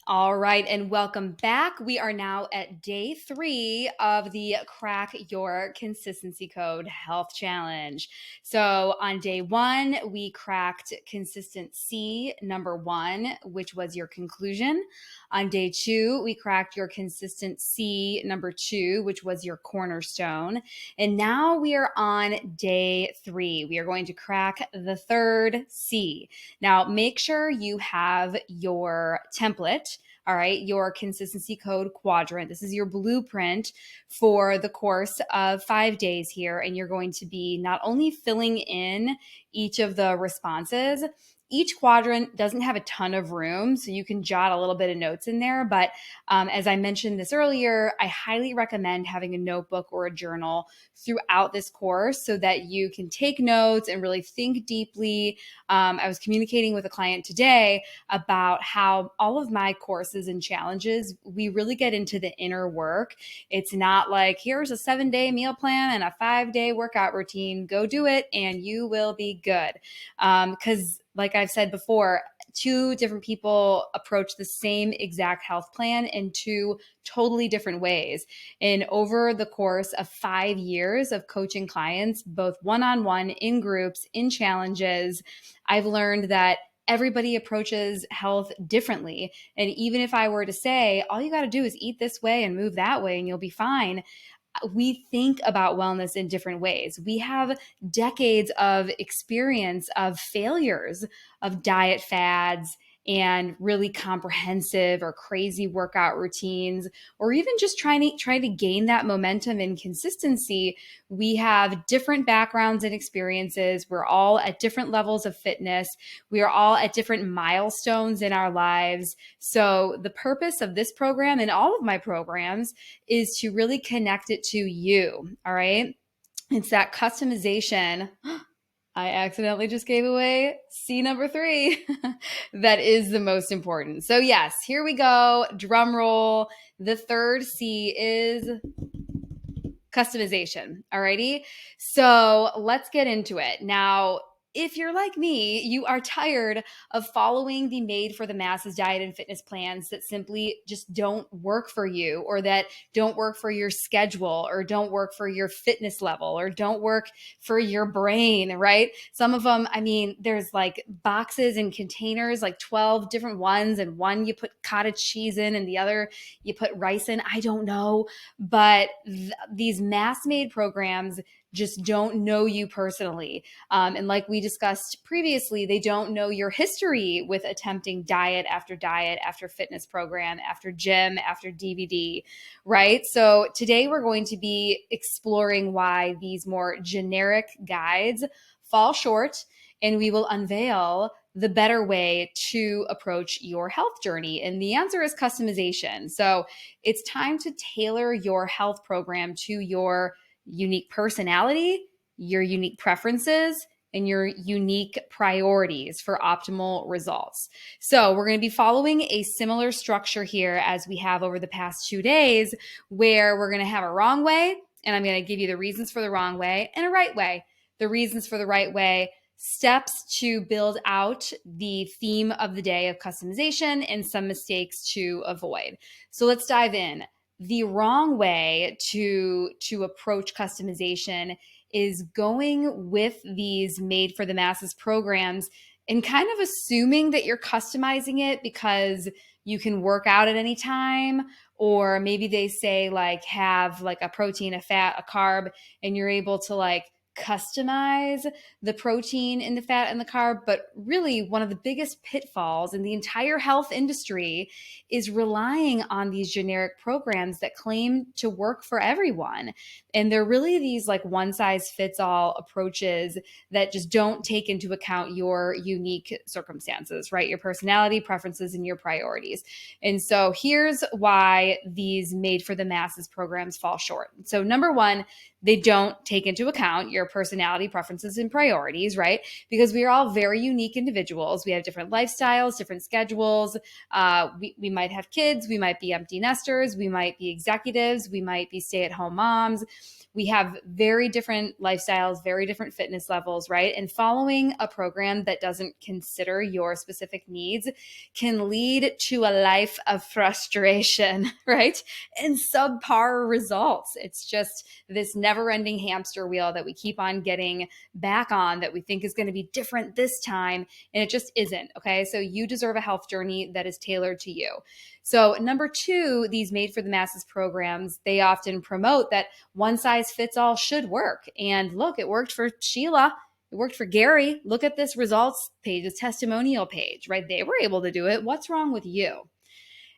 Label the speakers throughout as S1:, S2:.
S1: All right, and welcome back. We are now at day 3 of the Crack Your Consistency Code Health Challenge. So, on day 1, we cracked consistency number 1, which was your conclusion. On day 2, we cracked your consistency number 2, which was your cornerstone. And now we are on day 3. We are going to crack the third C. Now, make sure you have your template. All right, your consistency code quadrant. This is your blueprint for the course of 5 days here. And you're going to be not only filling in each of the responses. Each quadrant doesn't have a ton of room, so you can jot a little bit of notes in there. But as I mentioned this earlier, I highly recommend having a notebook or a journal throughout this course so that you can take notes and really think deeply. I was communicating with a client today about how all of my courses and challenges, we really get into the inner work. It's not like, here's a 7-day meal plan and a 5-day workout routine. Go do it and you will be good. Because like I've said before, 2 different people approach the same exact health plan in 2 totally different ways. And over the course of 5 years of coaching clients, both one-on-one, in groups, in challenges, I've learned that everybody approaches health differently. And even if I were to say, all you got to do is eat this way and move that way and you'll be fine, we think about wellness in different ways. We have decades of experience of failures of diet fads and really comprehensive or crazy workout routines, or even just trying to gain that momentum and consistency. We have different backgrounds and experiences. We're all at different levels of fitness. We are all at different milestones in our lives. So the purpose of this program and all of my programs is to really connect it to you. All right. It's that customization. I accidentally just gave away C number 3. That is the most important. So yes, here we go. Drum roll. The third C is customization. Alrighty. So let's get into it. Now, if you're like me, you are tired of following the made for the masses diet and fitness plans that simply just don't work for you, or that don't work for your schedule, or don't work for your fitness level, or don't work for your brain, right? Some of them, I mean, there's like boxes and containers, like 12 different ones, and one you put cottage cheese in and the other you put rice in. I don't know. But these mass made programs just don't know you personally. And like we discussed previously, they don't know your history with attempting diet after fitness program, after gym, after DVD, right? So today we're going to be exploring why these more generic guides fall short, and we will unveil the better way to approach your health journey. And the answer is customization. So it's time to tailor your health program to your unique personality, your unique preferences, and your unique priorities for optimal results. So we're going to be following a similar structure here as we have over the past 2 days, where we're going to have a wrong way, and I'm going to give you the reasons for the wrong way, and a right way. The reasons for the right way, steps to build out the theme of the day of customization, and some mistakes to avoid. So let's dive in. The wrong way to approach customization is going with these made for the masses programs and kind of assuming that you're customizing it because you can work out at any time, or maybe they say like have like a protein, a fat, a carb, and you're able to like customize the protein and the fat and the carb. But really, one of the biggest pitfalls in the entire health industry is relying on these generic programs that claim to work for everyone. And they're really these like one size fits all approaches that just don't take into account your unique circumstances, right? Your personality, preferences, and your priorities. And so here's why these made for the masses programs fall short. So number 1, they don't take into account your personality preferences and priorities, right? Because we are all very unique individuals. We have different lifestyles, different schedules. We might have kids, we might be empty nesters, we might be executives, we might be stay-at-home moms. We have very different lifestyles, very different fitness levels, right? And following a program that doesn't consider your specific needs can lead to a life of frustration, right? And subpar results. It's just this never-ending hamster wheel that we keep on getting back on that we think is going to be different this time, and it just isn't, okay? So you deserve a health journey that is tailored to you. So number two, these made for the masses programs, they often promote that one size fits all should work. And look, it worked for Sheila. It worked for Gary. Look at this results page, this testimonial page, right? They were able to do it. What's wrong with you?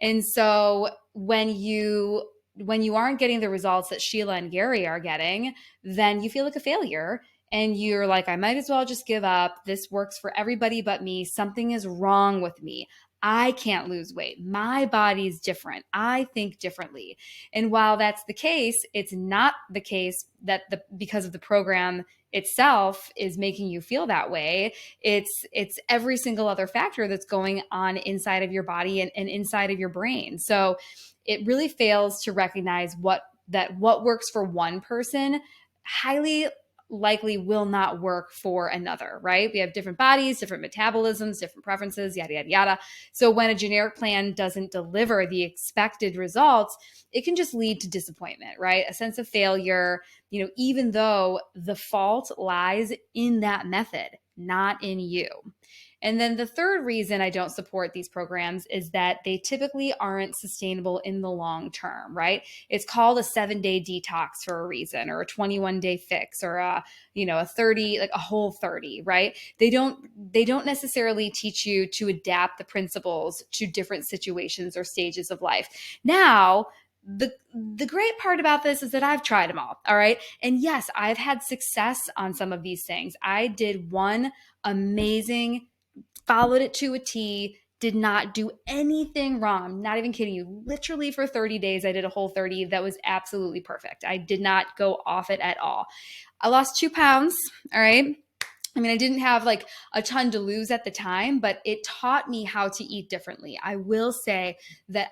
S1: And so when you aren't getting the results that Sheila and Gary are getting, then you feel like a failure. And you're like, I might as well just give up. This works for everybody but me. Something is wrong with me. I can't lose weight. My body's different. I think differently. And while that's the case, it's not the case that because of the program itself is making you feel that way. It's every single other factor that's going on inside of your body and inside of your brain. So it really fails to recognize what works for one person highly likely will not work for another, right? We have different bodies, different metabolisms, different preferences, yada, yada, yada. So when a generic plan doesn't deliver the expected results, it can just lead to disappointment, right? A sense of failure, even though the fault lies in that method, not in you. And then the third reason I don't support these programs is that they typically aren't sustainable in the long term, right? It's called a 7-day detox for a reason, or a 21-day fix, or a 30, like a whole 30, right? They don't necessarily teach you to adapt the principles to different situations or stages of life. Now, the great part about this is that I've tried them all right? And yes, I've had success on some of these things. I did one amazing, followed it to a T, did not do anything wrong. I'm not even kidding you. Literally for 30 days, I did a whole 30 that was absolutely perfect. I did not go off it at all. I lost 2 pounds, all right? I mean, I didn't have like a ton to lose at the time, but it taught me how to eat differently. I will say that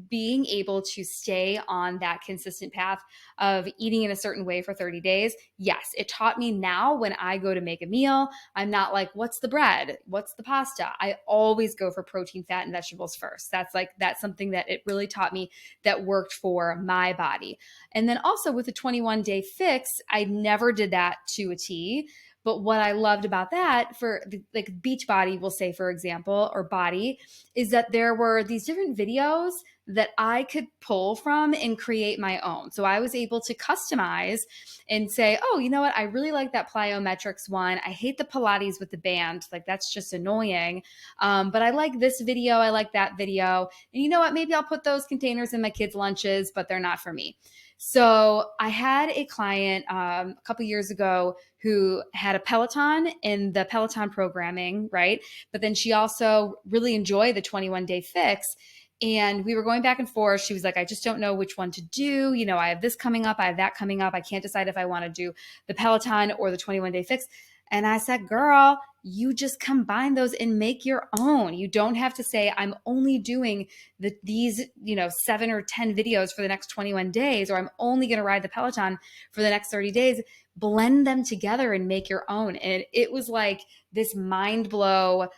S1: being able to stay on that consistent path of eating in a certain way for 30 days, yes, it taught me now when I go to make a meal, I'm not like, what's the bread? What's the pasta? I always go for protein, fat, and vegetables first. That's something that it really taught me that worked for my body. And then also with the 21-day fix, I never did that to a T. But what I loved about that, for like Beachbody will say, for example, or Body, is that there were these different videos that I could pull from and create my own. So I was able to customize and say, oh, you know what? I really like that plyometrics one. I hate the Pilates with the band. Like, that's just annoying. But I like this video. I like that video. And you know what? Maybe I'll put those containers in my kids' lunches, but they're not for me. So I had a client a couple years ago who had a Peloton in the Peloton programming, right? But then she also really enjoyed the 21-day fix. And we were going back and forth. She was like, I just don't know which one to do. I have this coming up. I have that coming up. I can't decide if I want to do the Peloton or the 21-day fix. And I said, girl, you just combine those and make your own. You don't have to say, I'm only doing these 7 or 10 videos for the next 21 days, or I'm only going to ride the Peloton for the next 30 days. Blend them together and make your own. And it was like this mind blown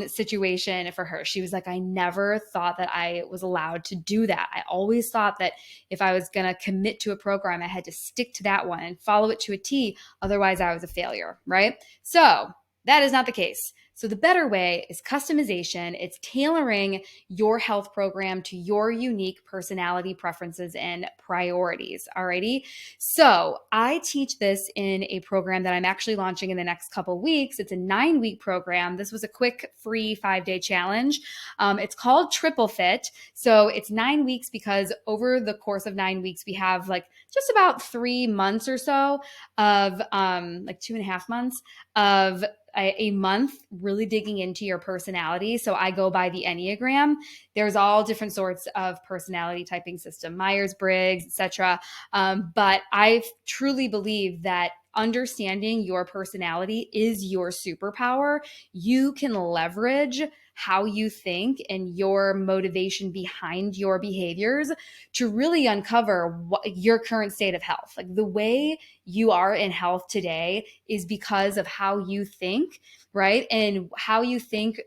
S1: situation for her. She was like, I never thought that I was allowed to do that. I always thought that if I was going to commit to a program, I had to stick to that one and follow it to a T. Otherwise, I was a failure, right? So that is not the case. So the better way is customization. It's tailoring your health program to your unique personality preferences and priorities. Alrighty. So I teach this in a program that I'm actually launching in the next couple weeks. It's a 9-week program. This was a quick free 5-day challenge. It's called Triple Fit. So it's 9 weeks because over the course of 9 weeks, we have like just about 3 months or so of like 2.5 months of a month really digging into your personality. So I go by the Enneagram. There's all different sorts of personality typing system, Myers-Briggs, etc. But I truly believe that understanding your personality is your superpower. You can leverage how you think and your motivation behind your behaviors to really uncover your current state of health. Like the way you are in health today is because of how you think, right? And how you think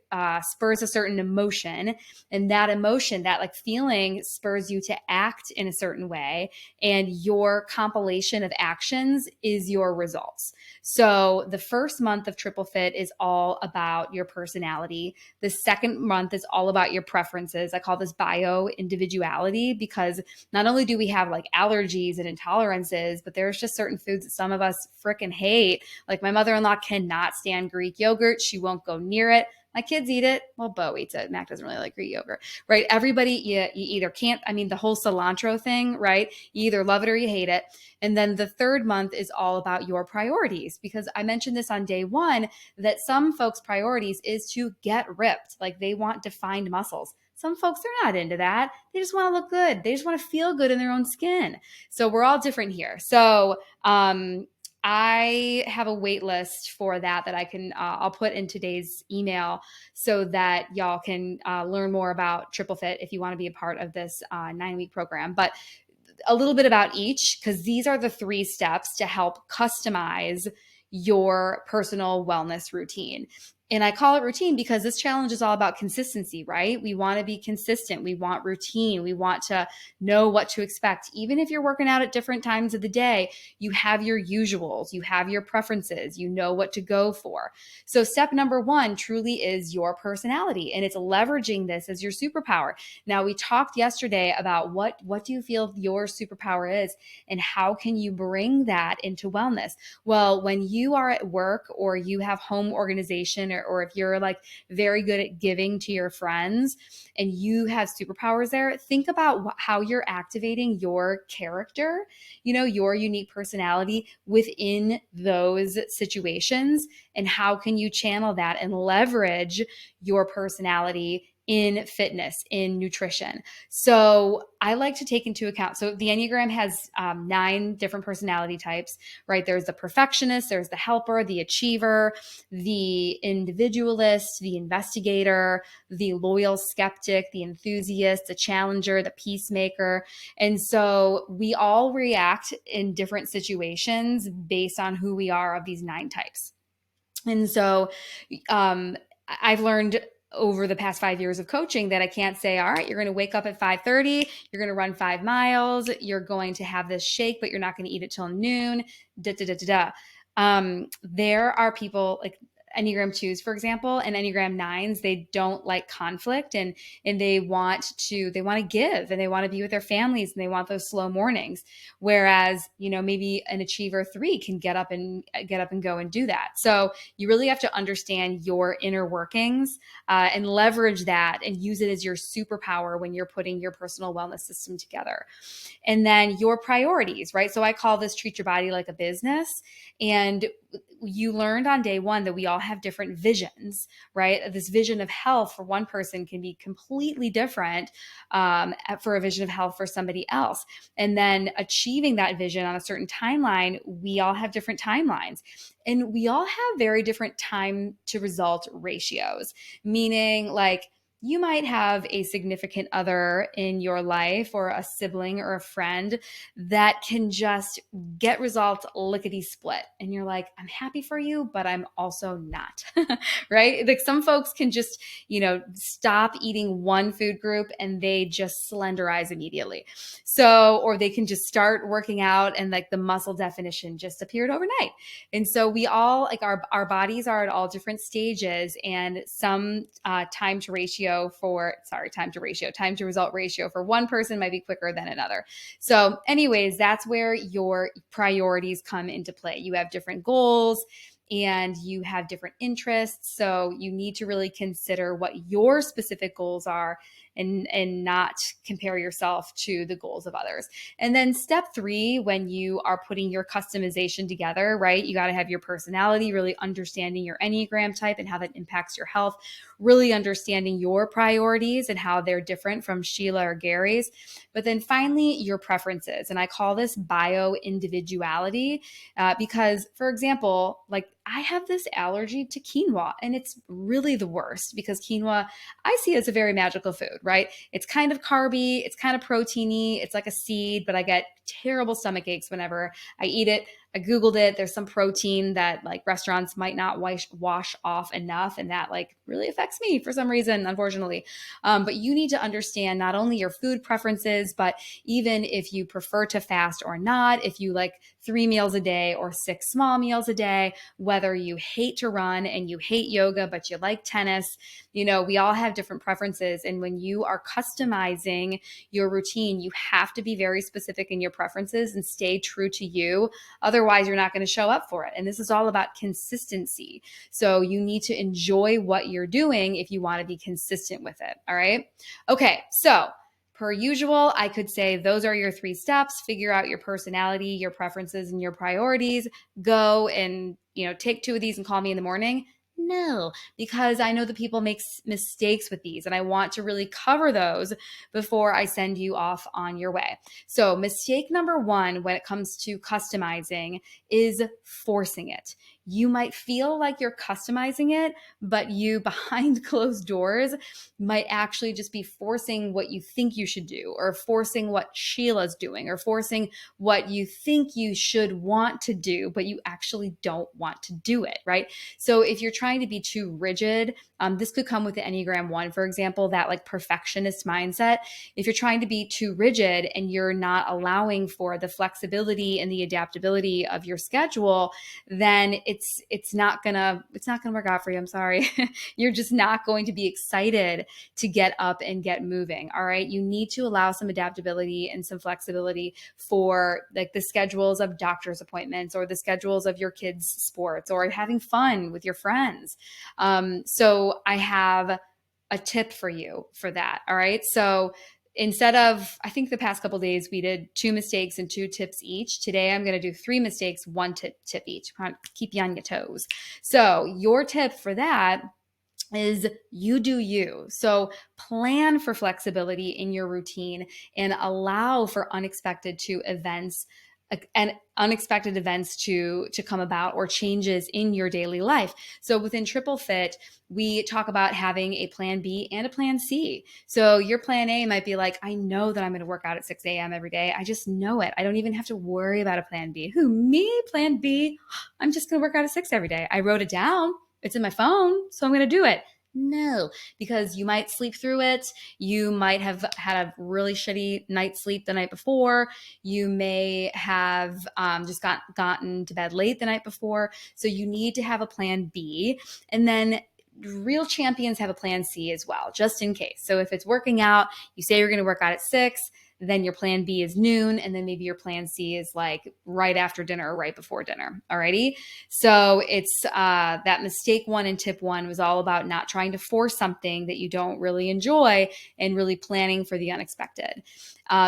S1: spurs a certain emotion. And that emotion, that like feeling, spurs you to act in a certain way. And your compilation of actions is your results. So the first month of Triple Fit is all about your personality. The second month is all about your preferences. I call this bio individuality because not only do we have like allergies and intolerances, but there's just certain foods that some of us freaking hate. Like my mother-in-law cannot stand Greek yogurt. She won't go near it. My kids eat it. Well, Bo eats it. Mac doesn't really like Greek yogurt, right? Everybody, you either can't, I mean, the whole cilantro thing, right? You either love it or you hate it. And then the third month is all about your priorities, because I mentioned this on day one, that some folks' priorities is to get ripped. Like they want defined muscles. Some folks are not into that. They just want to look good. They just want to feel good in their own skin. So we're all different here. So, I have a wait list for that I can, I'll put in today's email so that y'all can learn more about Triple Fit if you want to be a part of this 9-week program. But a little bit about each, because these are the 3 steps to help customize your personal wellness routine. And I call it routine because this challenge is all about consistency, right? We want to be consistent. We want routine. We want to know what to expect. Even if you're working out at different times of the day, you have your usuals, you have your preferences, you know what to go for. So step number 1 truly is your personality, and it's leveraging this as your superpower. Now, we talked yesterday about what do you feel your superpower is and how can you bring that into wellness? Well, when you are at work or you have home organization, or if you're like very good at giving to your friends and you have superpowers there, think about how you're activating your character, your unique personality within those situations, and how can you channel that and leverage your personality in fitness, in nutrition. So I like to take into account, so the Enneagram has 9 different personality types, right? There's the perfectionist, there's the helper, the achiever, the individualist, the investigator, the loyal skeptic, the enthusiast, the challenger, the peacemaker. And so we all react in different situations based on who we are of these 9 types. And so I've learned over the past 5 years of coaching that I can't say, all right, you're going to wake up at 5:30, you're going to run 5 miles, you're going to have this shake, but you're not going to eat it till noon, there are people like Enneagram 2s, for example, and Enneagram 9s, they don't like conflict, and they want to give, and they want to be with their families, and they want those slow mornings. Whereas, maybe an achiever 3 can get up and go and do that. So you really have to understand your inner workings and leverage that and use it as your superpower when you're putting your personal wellness system together. And then your priorities, right? So I call this treat your body like a business. And you learned on day 1 that we all have different visions, right? This vision of health for one person can be completely different for a vision of health for somebody else. And then achieving that vision on a certain timeline, we all have different timelines. And we all have very different time to result ratios, meaning like, you might have a significant other in your life or a sibling or a friend that can just get results lickety split. And you're like, I'm happy for you, but I'm also not, right? Like some folks can just, stop eating one food group and they just slenderize immediately. So, or they can just start working out and like the muscle definition just appeared overnight. And so we all, like our bodies are at all different stages, and some time to result ratio for one person might be quicker than another. So anyways, that's where your priorities come into play. You have different goals. and you have different interests. So you need to really consider what your specific goals are and not compare yourself to the goals of others. And then step 3, when you are putting your customization together, right? You got to have your personality, really understanding your Enneagram type and how that impacts your health, really understanding your priorities and how they're different from Sheila or Gary's. But then finally, your preferences. And I call this bio individuality because, for example, like I have this allergy to quinoa, and it's really the worst because quinoa I see as a very magical food, right? It's kind of carby, it's kind of proteiny, it's like a seed, but I get terrible stomach aches whenever I eat it. I Googled it. There's some protein that like restaurants might not wash off enough. And that like really affects me for some reason, unfortunately. But you need to understand not only your food preferences, but even if you prefer to fast or not, if you like 3 meals a day or 6 small meals a day, whether you hate to run and you hate yoga, but you like tennis, you know, we all have different preferences. And when you are customizing your routine, you have to be very specific in your preferences and stay true to you. Otherwise, you're not going to show up for it. And this is all about consistency. So you need to enjoy what you're doing if you want to be consistent with it. All right. Okay. So per usual, I could say those are your 3 steps. Figure out your personality, your preferences, and your priorities. Go and, take 2 of these and call me in the morning. No, because I know that people make mistakes with these and I want to really cover those before I send you off on your way. So mistake number 1 when it comes to customizing is forcing it. You might feel like you're customizing it, but you behind closed doors might actually just be forcing what you think you should do, or forcing what Sheila's doing, or forcing what you think you should want to do, but you actually don't want to do it, right? So if you're trying to be too rigid, this could come with the Enneagram 1, for example, that like perfectionist mindset. If you're trying to be too rigid and you're not allowing for the flexibility and the adaptability of your schedule, then it's not gonna work out for you. I'm sorry. You're just not going to be excited to get up and get moving. All right. You need to allow some adaptability and some flexibility for like the schedules of doctor's appointments or the schedules of your kids' sports or having fun with your friends. So I have a tip for you for that. All right. So instead of, I think the past couple of days we did 2 mistakes and 2 tips each. Today I'm going to do 3 mistakes, 1 tip each. Keep you on your toes. So your tip for that is you do you. So plan for flexibility in your routine and allow for unexpected events to come about, or changes in your daily life. So within Triple Fit, we talk about having a plan B and a plan C. So your plan A might be like, I know that I'm going to work out at 6 a.m. every day. I just know it. I don't even have to worry about a plan B. Who, me? Plan B? I'm just going to work out at 6 every day. I wrote it down. It's in my phone, so I'm going to do it. No, because you might sleep through it. You might have had a really shitty night's sleep the night before. You may have just gotten to bed late the night before. So you need to have a plan B. And then real champions have a plan C as well, just in case. So if it's working out, you say you're going to work out at 6, then your plan B is noon, and then maybe your plan C is like right after dinner or right before dinner. Alrighty. So it's that mistake 1 and tip 1 was all about not trying to force something that you don't really enjoy and really planning for the unexpected.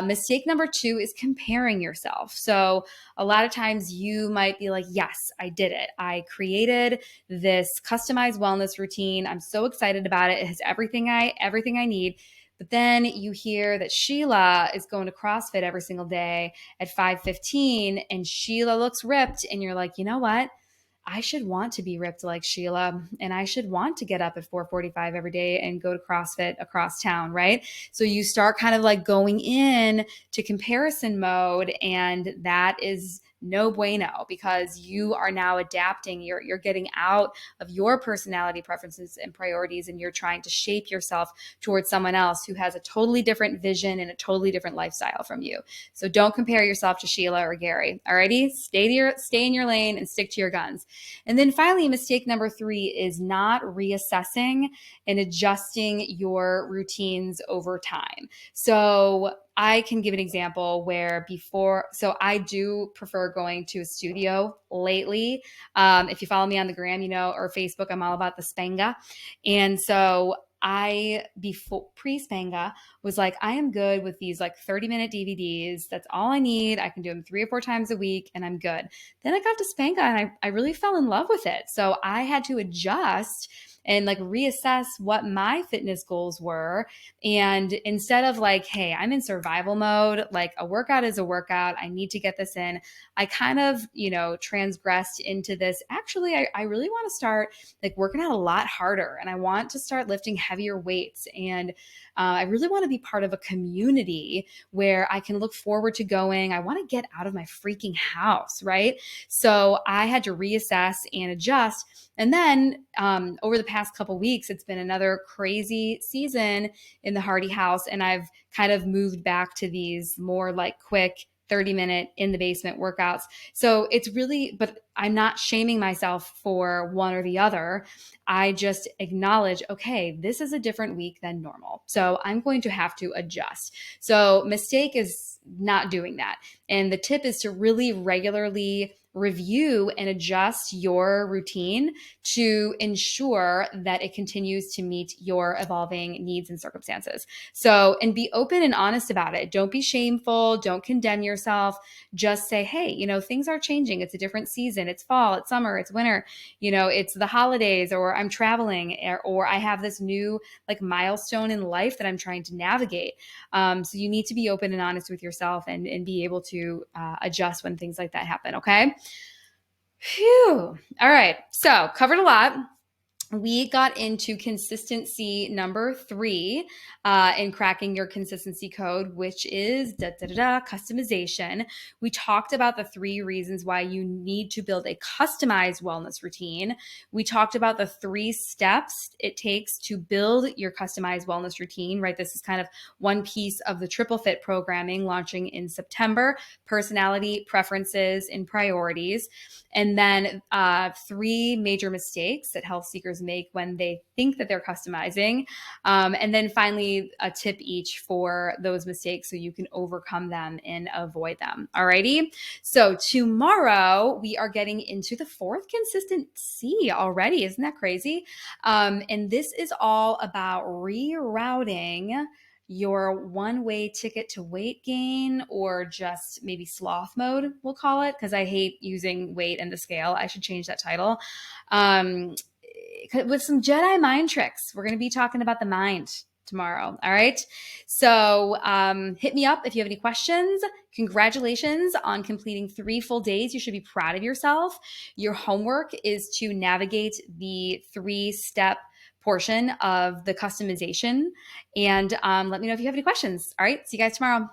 S1: Mistake number 2 is comparing yourself. So a lot of times you might be like, yes, I did it. I created this customized wellness routine. I'm so excited about it. It has everything I need. But then you hear that Sheila is going to CrossFit every single day at 5:15 and Sheila looks ripped. And you're like, you know what? I should want to be ripped like Sheila, and I should want to get up at 4:45 every day and go to CrossFit across town, right? So you start kind of like going in to comparison mode, and that is no bueno, because you are now adapting. You're getting out of your personality preferences and priorities, and you're trying to shape yourself towards someone else who has a totally different vision and a totally different lifestyle from you. So don't compare yourself to Sheila or Gary. Alrighty, stay in your lane and stick to your guns. And then finally, mistake number 3 is not reassessing and adjusting your routines over time. So I can give an example where before, so I do prefer going to a studio lately. If you follow me on the gram, or Facebook, I'm all about the Spanga. And so I, before pre-Spanga, was like, I am good with these like 30-minute DVDs. That's all I need. I can do them 3 or 4 times a week and I'm good. Then I got to Spanga and I really fell in love with it. So I had to adjust and like reassess what my fitness goals were. And instead of like, hey, I'm in survival mode, like a workout is a workout, I need to get this in, I kind of, transgressed into this. Actually, I really want to start like working out a lot harder and I want to start lifting heavier weights. And I really want to be part of a community where I can look forward to going. I want to get out of my freaking house, right? So I had to reassess and adjust. And then over the past couple weeks, it's been another crazy season in the Hardy house. And I've kind of moved back to these more like quick 30-minute in the basement workouts. So it's really, but I'm not shaming myself for one or the other. I just acknowledge, okay, this is a different week than normal. So I'm going to have to adjust. So mistake is not doing that. And the tip is to really regularly review and adjust your routine to ensure that it continues to meet your evolving needs and circumstances. So, and be open and honest about it. Don't be shameful. Don't condemn yourself. Just say, hey, things are changing. It's a different season. It's fall, it's summer, it's winter, it's the holidays, or I'm traveling, or I have this new like milestone in life that I'm trying to navigate. So you need to be open and honest with yourself and be able to adjust when things like that happen. Okay. Phew. All right. So covered a lot. We got into consistency number 3 in cracking your consistency code, which is customization. We talked about the 3 reasons why you need to build a customized wellness routine. We talked about the 3 steps it takes to build your customized wellness routine, right? This is kind of one piece of the Triple Fit programming launching in September: personality, preferences, and priorities. And then 3 major mistakes that health seekers make when they think that they're customizing. And then finally, a tip each for those mistakes so you can overcome them and avoid them. Alrighty. So tomorrow we are getting into the 4th consistency already. Isn't that crazy? And this is all about rerouting your one-way ticket to weight gain, or just maybe sloth mode, we'll call it, because I hate using weight and the scale. I should change that title. With some Jedi mind tricks. We're going to be talking about the mind tomorrow. All right. So hit me up if you have any questions. Congratulations on completing 3 full days. You should be proud of yourself. Your homework is to navigate the 3-step portion of the customization. And let me know if you have any questions. All right. See you guys tomorrow.